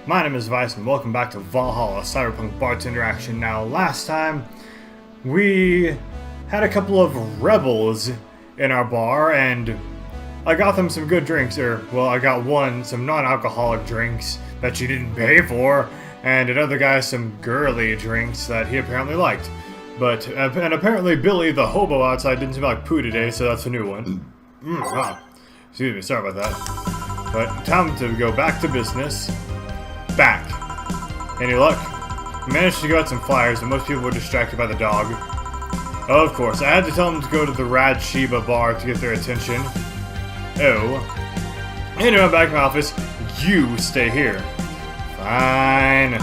My name is Vyse and welcome back to Valhalla Cyberpunk Bartender Action. Now, last time we had a couple of rebels in our bar and I got them some good drinks, I got some non-alcoholic drinks that she didn't pay for, and another guy some girly drinks that he apparently liked. And apparently Billy the hobo outside didn't smell like poo today, so that's a new one. Excuse me, sorry about that. But time to go back to business. Back. Any luck? We managed to go out some flyers, and most people were distracted by the dog. Of course, I had to tell them to go to the Rad Sheba bar to get their attention. Oh. Anyway, I'm back in my office. You stay here. Fine.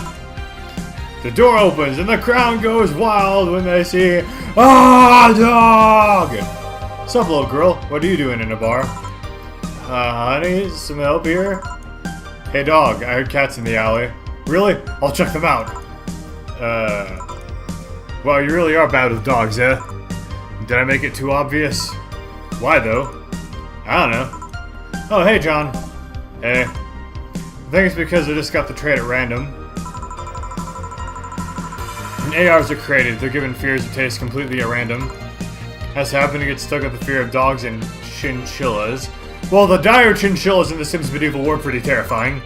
The door opens, and the crowd goes wild when they see dog! Sup, little girl? What are you doing in a bar? Honey, some help here? Hey dog, I heard cats in the alley. Really? I'll check them out. Well, you really are bad with dogs, eh? Did I make it too obvious? Why though? I don't know. Oh, hey John. Hey. I think it's because I just got the trait at random. When ARs are created, they're given fears of taste completely at random. Has happened to get stuck with the fear of dogs and chinchillas. Well, the dire chinchillas in the Sims Medieval were pretty terrifying.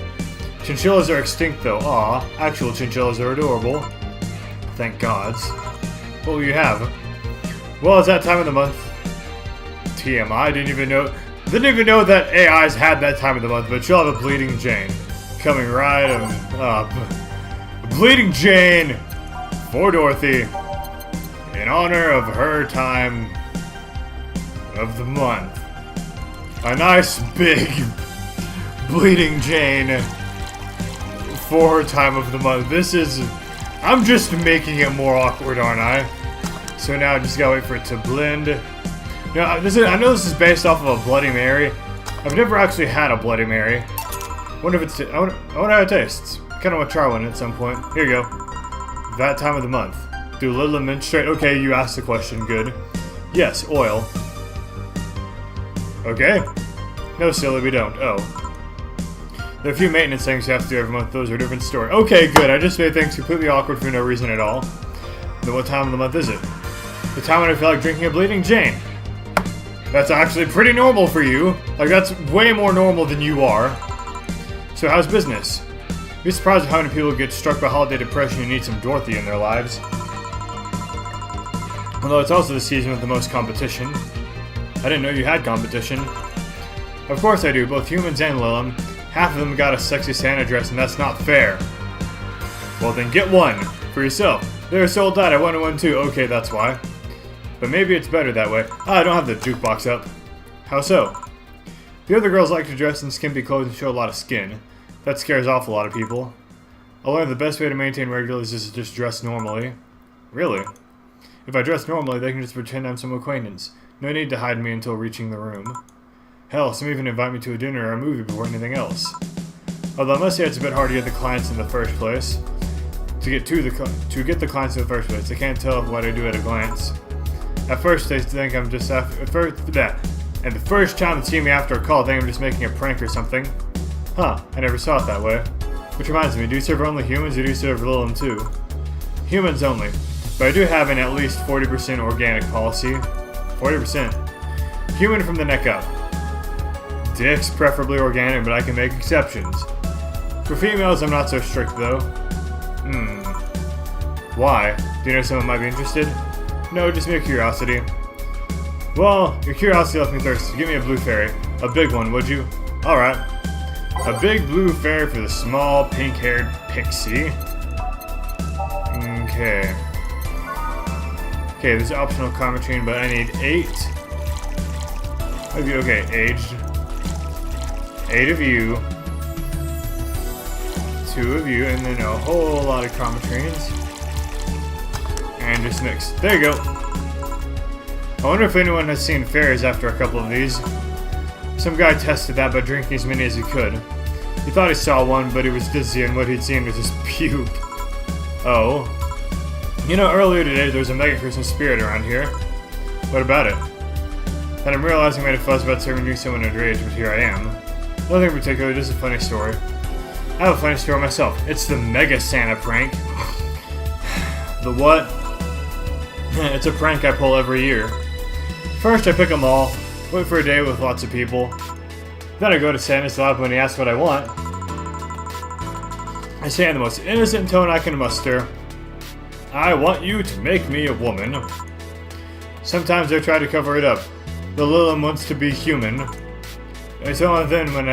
Chinchillas are extinct though. Aw, actual chinchillas are adorable. Thank gods. What will you have? Well, it's that time of the month. TMI, didn't even know that AIs had that time of the month, but she'll have a Bleeding Jane. Coming right up. Bleeding Jane for Dorothy. In honor of her time of the month. A nice big Bleeding Jane for her time of the month. I'm just making it more awkward, aren't I? So now I just gotta wait for it to blend. Now, I know this is based off of a Bloody Mary. I've never actually had a Bloody Mary. I wonder how it tastes. Kinda want to try one at some point. Here you go. That time of the month. Do a little mint straight. Okay, you asked the question. Good. Yes, oil. Okay. No, silly, we don't. Oh. There are a few maintenance things you have to do every month. Those are a different story. Okay, good. I just made things completely awkward for no reason at all. Then what time of the month is it? The time when I feel like drinking a Bleeding Jane. That's actually pretty normal for you. Like, that's way more normal than you are. So how's business? You'd be surprised at how many people get struck by holiday depression and need some Dorothy in their lives. Although it's also the season with the most competition. I didn't know you had competition. Of course I do, both humans and Lilum. Half of them got a sexy Santa dress, and that's not fair. Well then get one, for yourself. They're sold out, I wanted one too. Okay, that's why. But maybe it's better that way. I don't have the jukebox up. How so? The other girls like to dress in skimpy clothes and show a lot of skin. That scares off a lot of people. I learned the best way to maintain regulars is to just dress normally. Really? If I dress normally, they can just pretend I'm some acquaintance. No need to hide me until reaching the room. Hell, some even invite me to a dinner or a movie before anything else. Although I must say it's a bit hard to get the clients in the first place. To get the clients in the first place, they can't tell what I do at a glance. At first, they think I'm just and the first time they see me after a call, they think I'm just making a prank or something. Huh, I never saw it that way. Which reminds me, do you serve only humans or do you serve Lilum too? Humans only. But I do have an at least 40% organic policy. 40%. Human from the neck up. Dicks, preferably organic, but I can make exceptions. For females, I'm not so strict though. Why? Do you know someone might be interested? No, just mere curiosity. Well, your curiosity left me thirsty. Give me a blue fairy. A big one, would you? Alright. A big blue fairy for the small, pink-haired pixie. Okay. Okay, there's optional karma chain, but I need 8. Okay, aged. 8 of you. 2 of you, and then a whole lot of karma trains. And just mix. There you go. I wonder if anyone has seen fairies after a couple of these. Some guy tested that by drinking as many as he could. He thought he saw one, but he was dizzy and what he'd seen was just puke. Oh. You know, earlier today there was a Mega Christmas spirit around here. What about it? Then I'm realizing I made a fuss about serving you someone underage, but here I am. Nothing in particular, just a funny story. I have a funny story myself. It's the Mega Santa prank. The what? It's a prank I pull every year. First, I pick them all, wait for a day with lots of people. Then I go to Santa's lap when he asks what I want. I say in the most innocent tone I can muster, I want you to make me a woman. Sometimes I try to cover it up. The Lilum wants to be human. It's then when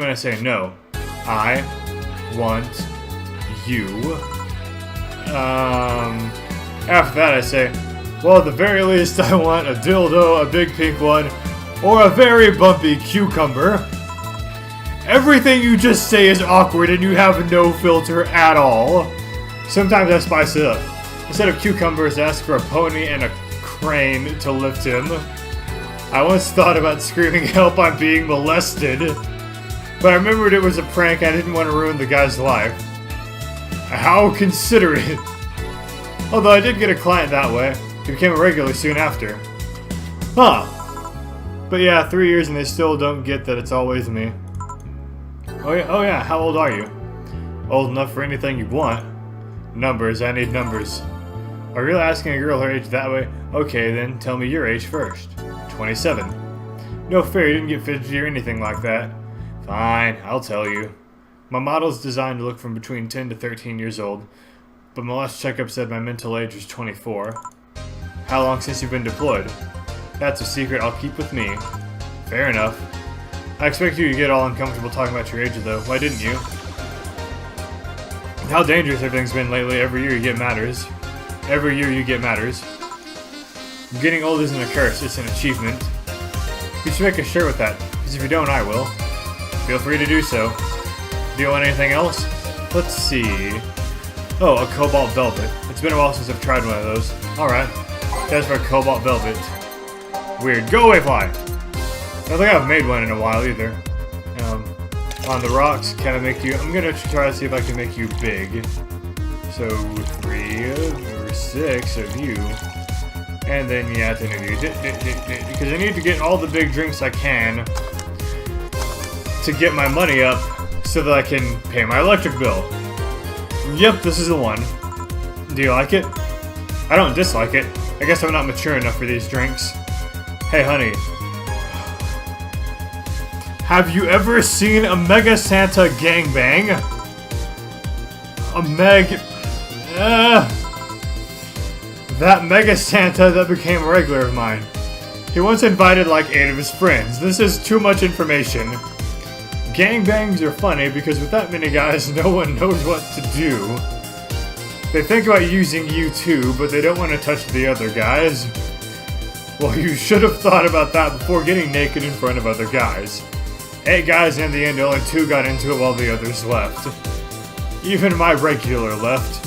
I say no. I want you. After that I say, well, at the very least I want a dildo, a big pink one, or a very bumpy cucumber. Everything you just say is awkward and you have no filter at all. Sometimes I spice it up. Instead of cucumbers, I ask for a pony and a crane to lift him. I once thought about screaming help, I'm being molested, but I remembered it was a prank. I didn't want to ruin the guy's life. How considerate. Although I did get a client that way. He became a regular soon after. Huh. But yeah, 3 years and they still don't get that it's always me. Oh yeah, how old are you? Old enough for anything you want. Numbers, I need numbers. Are you really asking a girl her age that way? Okay then, tell me your age first. 27. No fair, you didn't get fidgety or anything like that. Fine, I'll tell you. My model's designed to look from between 10 to 13 years old, but my last checkup said my mental age was 24. How long since you've been deployed? That's a secret I'll keep with me. Fair enough. I expect you to get all uncomfortable talking about your age though, why didn't you? How dangerous everything's been lately. Every year you get matters. Every year you get matters. Getting old isn't a curse, it's an achievement. You should make a shirt with that, because if you don't, I will. Feel free to do so. Do you want anything else? Let's see. Oh, a cobalt velvet. It's been a while since I've tried one of those. Alright. That's for cobalt velvet. Weird. Go away, fly! I don't think I've made one in a while either. On the rocks, can I make you... I'm gonna try to see if I can make you big. So, 3 or 6 of you. And then, yeah, 10 of you. Because I need to get all the big drinks I can to get my money up so that I can pay my electric bill. Yep, this is the one. Do you like it? I don't dislike it. I guess I'm not mature enough for these drinks. Hey, honey. Have you ever seen a Mega Santa gangbang? That Mega Santa that became a regular of mine. He once invited like 8 of his friends. This is too much information. Gangbangs are funny because with that many guys, no one knows what to do. They think about using you too, but they don't want to touch the other guys. Well, you should have thought about that before getting naked in front of other guys. 8 guys, and in the end, only 2 got into it while the others left. Even my regular left.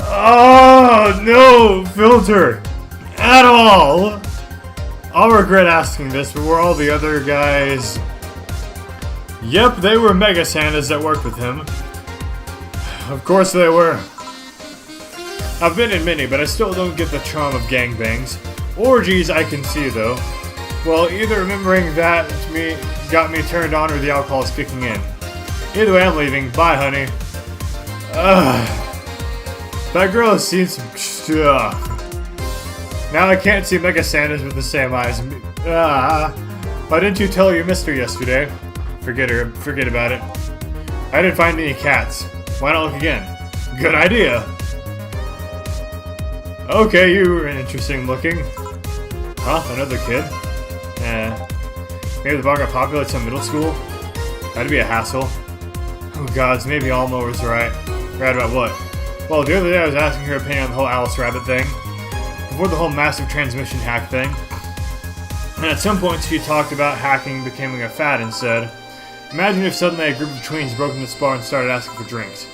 Oh, no filter at all. I'll regret asking this, but were all the other guys... Yep, they were Mega Santas that worked with him. Of course they were. I've been in many, but I still don't get the charm of gangbangs. Orgies I can see, though. Well, either remembering that got me turned on or the alcohol is kicking in. Either way, I'm leaving. Bye, honey. That girl has seen some stuff. Now I can't see Mega Santas with the same eyes. Why didn't you tell her you missed her yesterday? Forget about it. I didn't find any cats. Why not look again? Good idea. Okay, you were interesting looking. Huh? Another kid? Maybe the bar got popular at some middle school? That'd be a hassle. Oh gods, maybe Alma was right. Right about what? Well, the other day I was asking her opinion on the whole Alice Rabbit thing. Before the whole massive transmission hack thing. And at some point she talked about hacking becoming a fad and said, imagine if suddenly a group of tweens broke into this bar and started asking for drinks.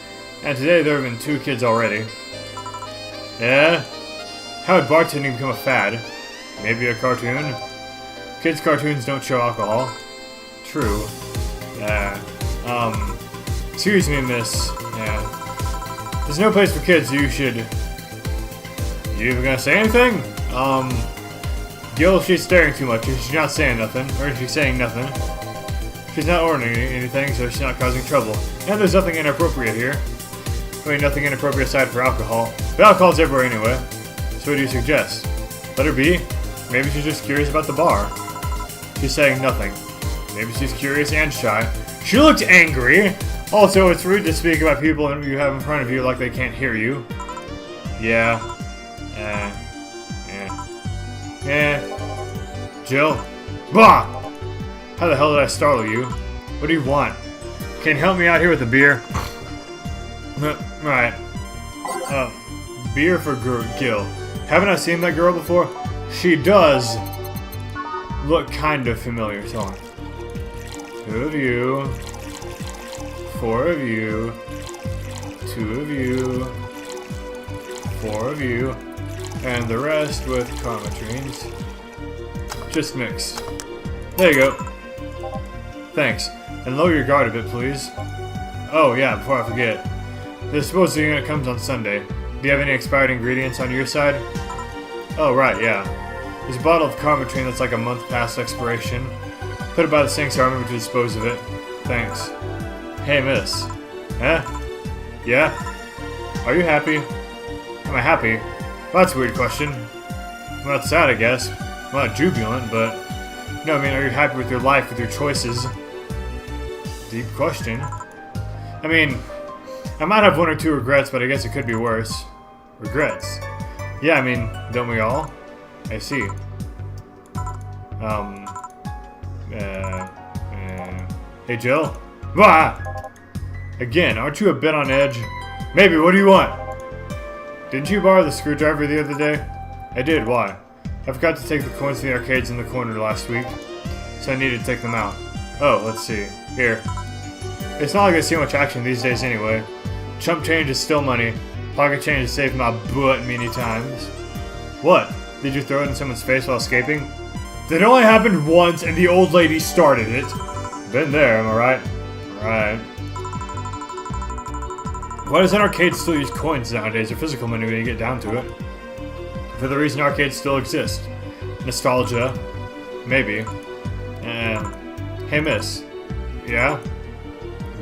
And today there have been 2 kids already. Yeah? How would bartending become a fad? Maybe a cartoon? Kids' cartoons don't show alcohol. True. Excuse me, miss. Yeah. There's no place for kids, you should... You even gonna say anything? Gil, she's staring too much. She's not saying nothing. Or is she saying nothing? She's not ordering anything, so she's not causing trouble. And there's nothing inappropriate here. I mean, nothing inappropriate aside for alcohol. But alcohol's everywhere anyway. So what do you suggest? Let her be? Maybe she's just curious about the bar. She's saying nothing. Maybe she's curious and shy. She looked angry! Also, it's rude to speak about people you have in front of you like they can't hear you. Yeah. Jill? Bah! How the hell did I startle you? What do you want? Can you help me out here with a beer? Right. Beer for Gil. Haven't I seen that girl before? She does look kind of familiar. Hold on. 2 of you. 4 of you. 2 of you. 4 of you. And the rest with cometrines. Just mix. There you go. Thanks. And lower your guard a bit, please. Oh yeah, before I forget. The disposal unit comes on Sunday. Do you have any expired ingredients on your side? Oh right, yeah. There's a bottle of Carmetrine that's like a month past expiration. Put it by the sink so I remember to dispose of it. Thanks. Hey miss. Eh? Yeah? Are you happy? Am I happy? Well, that's a weird question. I'm not sad, I guess. I'm not jubilant, but... No, I mean, are you happy with your life, with your choices? Deep question. I mean, I might have 1 or 2 regrets, but I guess it could be worse. Regrets? Yeah, I mean, don't we all? I see. Hey, Jill? Wah! Again, aren't you a bit on edge? Maybe, what do you want? Didn't you borrow the screwdriver the other day? I did, why? I forgot to take the coins to the arcades in the corner last week, so I needed to take them out. Oh, let's see. Here. It's not like I see much action these days anyway. Chump change is still money. Pocket change has saved my butt many times. What? Did you throw it in someone's face while escaping? That only happened once and the old lady started it. Been there, am I right? Right. Why does an arcade still use coins nowadays, or physical money when you get down to it? For the reason arcades still exist. Nostalgia. Maybe. Hey miss. Yeah?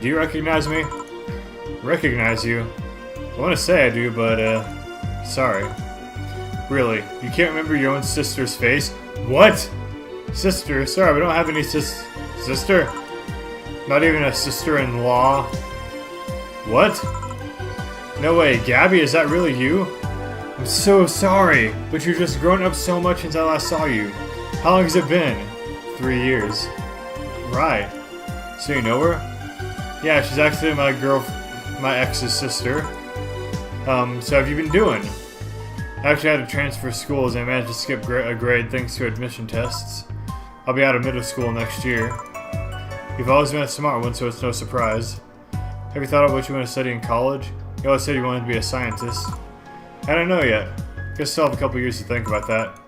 Do you recognize me? Recognize you? I want to say I do, but, sorry. Really? You can't remember your own sister's face? What? Sister? Sorry, we don't have any sister? Not even a sister-in-law? What? No way, Gabby, is that really you? I'm so sorry, but you've just grown up so much since I last saw you. How long has it been? 3 years. Right. So you know her? Yeah, she's actually my ex's sister. So have you been doing? I actually had to transfer schools and I managed to skip a grade thanks to admission tests. I'll be out of middle school next year. You've always been a smart one, so it's no surprise. Have you thought of what you want to study in college? You always said you wanted to be a scientist. I don't know yet. Guess still have a couple years to think about that.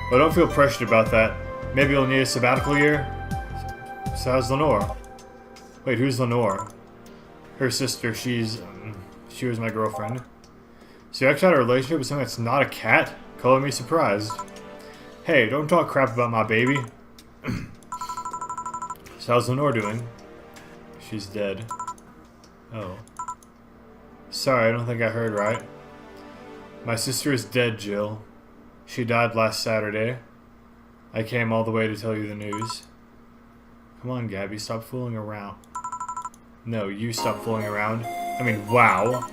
But don't feel pressured about that. Maybe you'll need a sabbatical year? So how's Lenore? Wait, who's Lenore? Her sister, she was my girlfriend. So you actually had a relationship with someone that's not a cat? Color me surprised. Hey, don't talk crap about my baby. So how's Lenore doing? She's dead. Oh. Sorry, I don't think I heard right. My sister is dead, Jill. She died last Saturday. I came all the way to tell you the news. Come on, Gabby, stop fooling around. No, you stop fooling around. I mean, wow.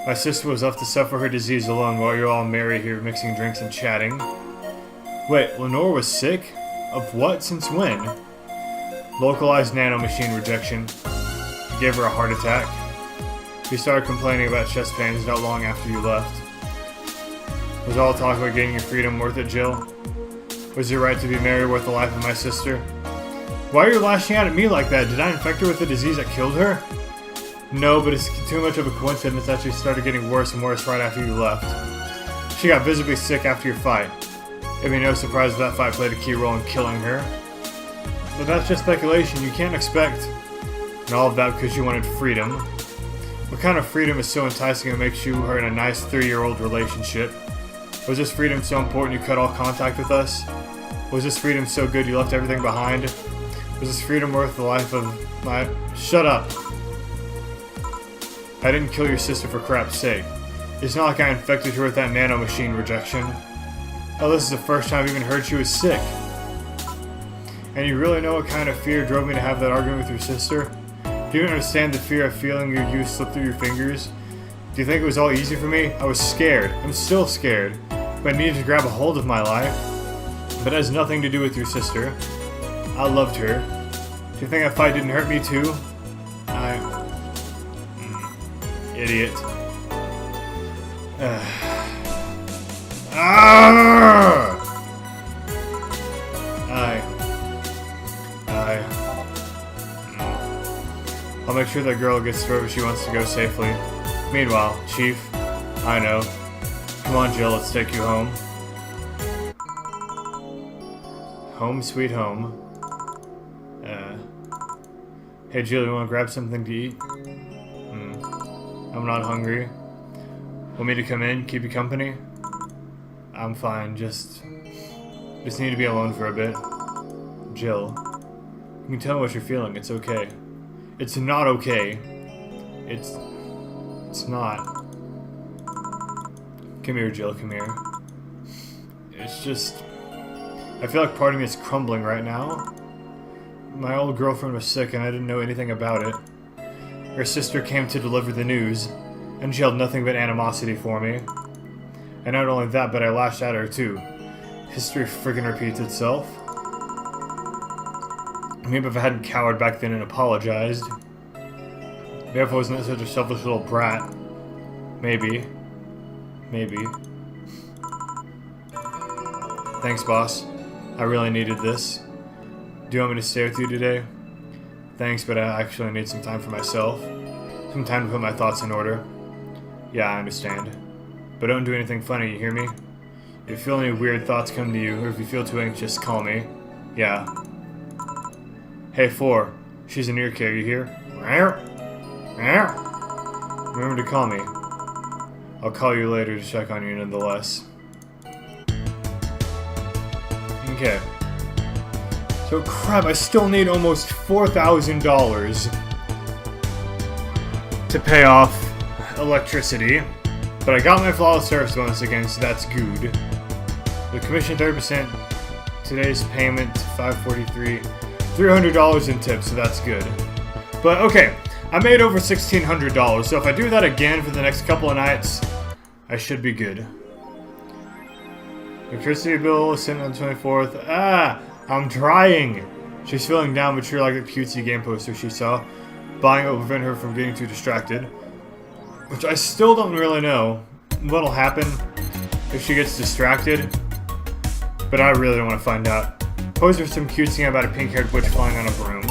My sister was left to suffer her disease alone while you're all merry here mixing drinks and chatting. Wait, Lenore was sick? Of what? Since when? Localized nanomachine rejection. Gave her a heart attack. She started complaining about chest pains not long after you left. Was all talk about getting your freedom worth it, Jill? Was your right to be married worth the life of my sister? Why are you lashing out at me like that? Did I infect her with the disease that killed her? No, but it's too much of a coincidence that she started getting worse and worse right after you left. She got visibly sick after your fight. It'd be no surprise if that fight played a key role in killing her. But that's just speculation. You can't expect... And all of that because you wanted freedom. What kind of freedom is so enticing it makes you her in a nice 3-year-old relationship? Was this freedom so important you cut all contact with us? Was this freedom so good you left everything behind? Was this freedom worth the life of my... Shut up! I didn't kill your sister for crap's sake. It's not like I infected her with that nanomachine rejection. Oh, this is the first time I've even heard she was sick. And you really know what kind of fear drove me to have that argument with your sister? Do you understand the fear of feeling your youth slip through your fingers? Do you think it was all easy for me? I was scared. I'm still scared. But I needed to grab a hold of my life. But it has nothing to do with your sister. I loved her. Do you think that fight didn't hurt me too? Idiot. I'll make sure that girl gets wherever she wants to go safely. Meanwhile, Chief, I know. Come on, Jill, let's take you home. Home sweet home. Hey Jill, you wanna grab something to eat? I'm not hungry. Want me to come in, keep you company? I'm fine, just need to be alone for a bit. Jill, you can tell me what you're feeling, it's okay. It's not okay. It's not. Come here, Jill, come here. It's just... I feel like part of me is crumbling right now. My old girlfriend was sick and I didn't know anything about it. Her sister came to deliver the news, and she held nothing but animosity for me. And not only that, but I lashed at her too. History friggin' repeats itself. Maybe if I hadn't cowered back then and apologized. Maybe if I wasn't such a selfish little brat. Maybe. Maybe. Thanks, boss. I really needed this. Do you want me to stay with you today? Thanks, but I actually need some time for myself. Some time to put my thoughts in order. Yeah, I understand. But don't do anything funny, you hear me? If you feel any weird thoughts come to you, or if you feel too anxious, call me. Yeah. Hey, 4. She's in ear care, you hear? Remember to call me. I'll call you later to check on you nonetheless. Okay. So crap, I still need almost $4,000 to pay off electricity. But I got my flawless service bonus again, so that's good. The commission 30%, today's payment $543, $300 in tips, so that's good. But okay, I made over $1,600, so if I do that again for the next couple of nights, I should be good. Electricity bill sent on the 24th. I'm trying! She's feeling down, but you're like a cutesy game poster she saw. Buying it will prevent her from getting too distracted. Which I still don't really know what'll happen if she gets distracted. But I really don't want to find out. Pose her some cutesy about a pink-haired witch flying on a broom.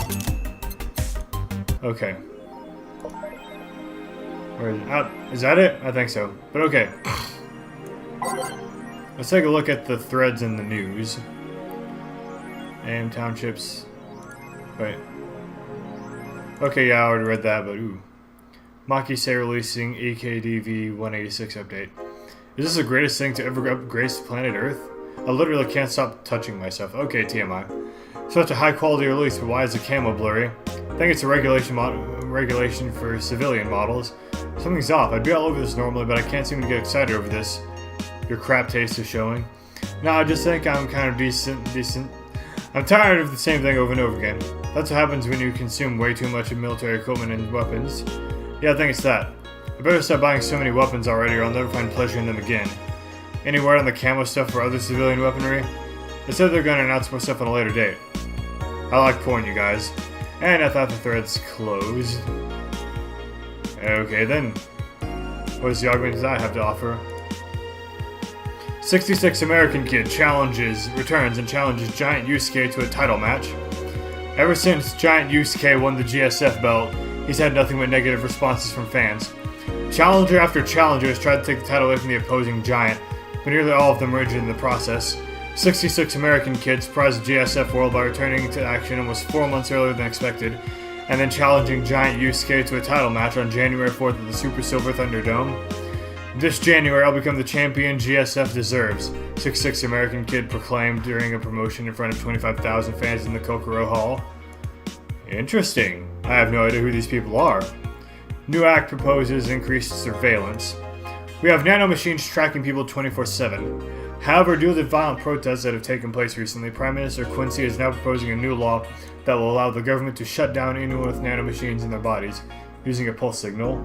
Okay. Where is it? Is that it? I think so. But okay. Let's take a look at the threads in the news. AM Townships. Wait. Okay, yeah, I already read that, but ooh. Maki say releasing EKDV 186 update. Is this the greatest thing to ever grace planet Earth? I literally can't stop touching myself. Okay, TMI. Such a high quality release, but why is the camo blurry? I think it's a regulation for civilian models. Something's off. I'd be all over this normally, but I can't seem to get excited over this. Your crap taste is showing. No, I just think I'm kind of decent. I'm tired of the same thing over and over again. That's what happens when you consume way too much of military equipment and weapons. Yeah, I think it's that. I better stop buying so many weapons already or I'll never find pleasure in them again. Any word on the camo stuff or other civilian weaponry? They said they're going to announce more stuff on a later date. I like porn, you guys. And I thought the thread's closed. Okay then. What does the augmented I have to offer? 66 American kid returns and challenges Giant Yusuke to a title match. Ever since Giant Yusuke won the GSF belt, he's had nothing but negative responses from fans. Challenger after challenger has tried to take the title away from the opposing Giant, but nearly all of them were injured in the process. 66 American kid surprised the GSF world by returning to action almost 4 months earlier than expected, and then challenging Giant Yusuke to a title match on January 4th at the Super Silver Thunderdome. This January, I'll become the champion GSF deserves, 66 American kid proclaimed during a promotion in front of 25,000 fans in the Kokoro Hall. Interesting. I have no idea who these people are. New act proposes increased surveillance. We have nanomachines tracking people 24/7. However, due to the violent protests that have taken place recently, Prime Minister Quincy is now proposing a new law that will allow the government to shut down anyone with nanomachines in their bodies using a pulse signal.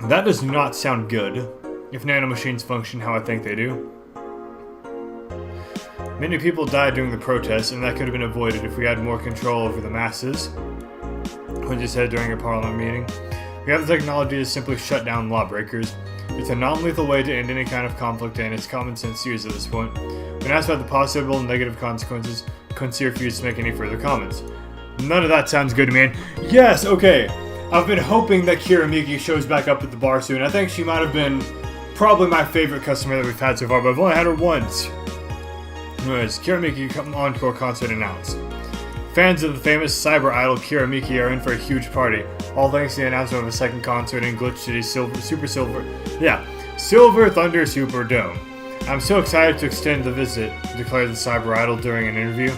That does not sound good, if nanomachines function how I think they do. Many people died during the protests, and that could have been avoided if we had more control over the masses, Quincy said during a parliament meeting. We have the technology to simply shut down lawbreakers. It's a non-lethal way to end any kind of conflict, and it's common sense use at this point. When asked about the possible negative consequences, Quincy refused to make any further comments. None of that sounds good to me. And yes, okay. I've been hoping that Kira Miki shows back up at the bar soon. I think she might have been probably my favorite customer that we've had so far, but I've only had her once. Anyways, Kira Miki come on to our concert announced. Fans of the famous cyber idol Kira Miki are in for a huge party, all thanks to the announcement of a second concert in Glitch City's Silver Thunder Superdome. I'm so excited to extend the visit, declared the cyber idol during an interview.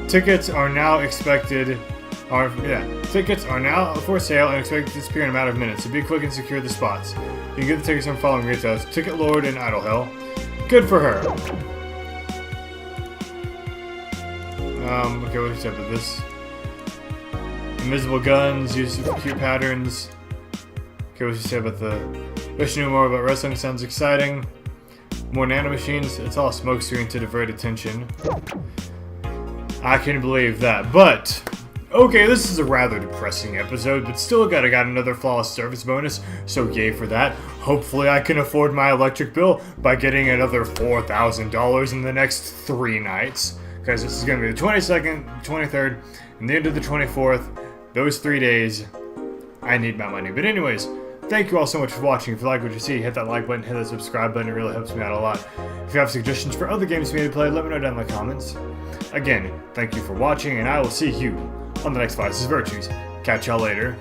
Tickets are now for sale and expected to disappear in a matter of minutes, so be quick and secure the spots. You can get the tickets from following retailers, Ticket Lord and Idol Hell. Good for her. Okay, what's up with this? Invisible guns, use of cute patterns. Okay, what's you say about the... Wish you knew more about wrestling, sounds exciting. More nanomachines, it's all smokescreen to divert attention. I can believe that, but... Okay, this is a rather depressing episode, but still got another flawless service bonus, so yay for that. Hopefully I can afford my electric bill by getting another $4,000 in the next 3 nights. Because this is going to be the 22nd, 23rd, and the end of the 24th. Those 3 days, I need my money. But anyways, thank you all so much for watching. If you like what you see, hit that like button, hit that subscribe button. It really helps me out a lot. If you have suggestions for other games for me to play, let me know down in the comments. Again, thank you for watching, and I will see you on the next Vyse's Virtues. Catch y'all later.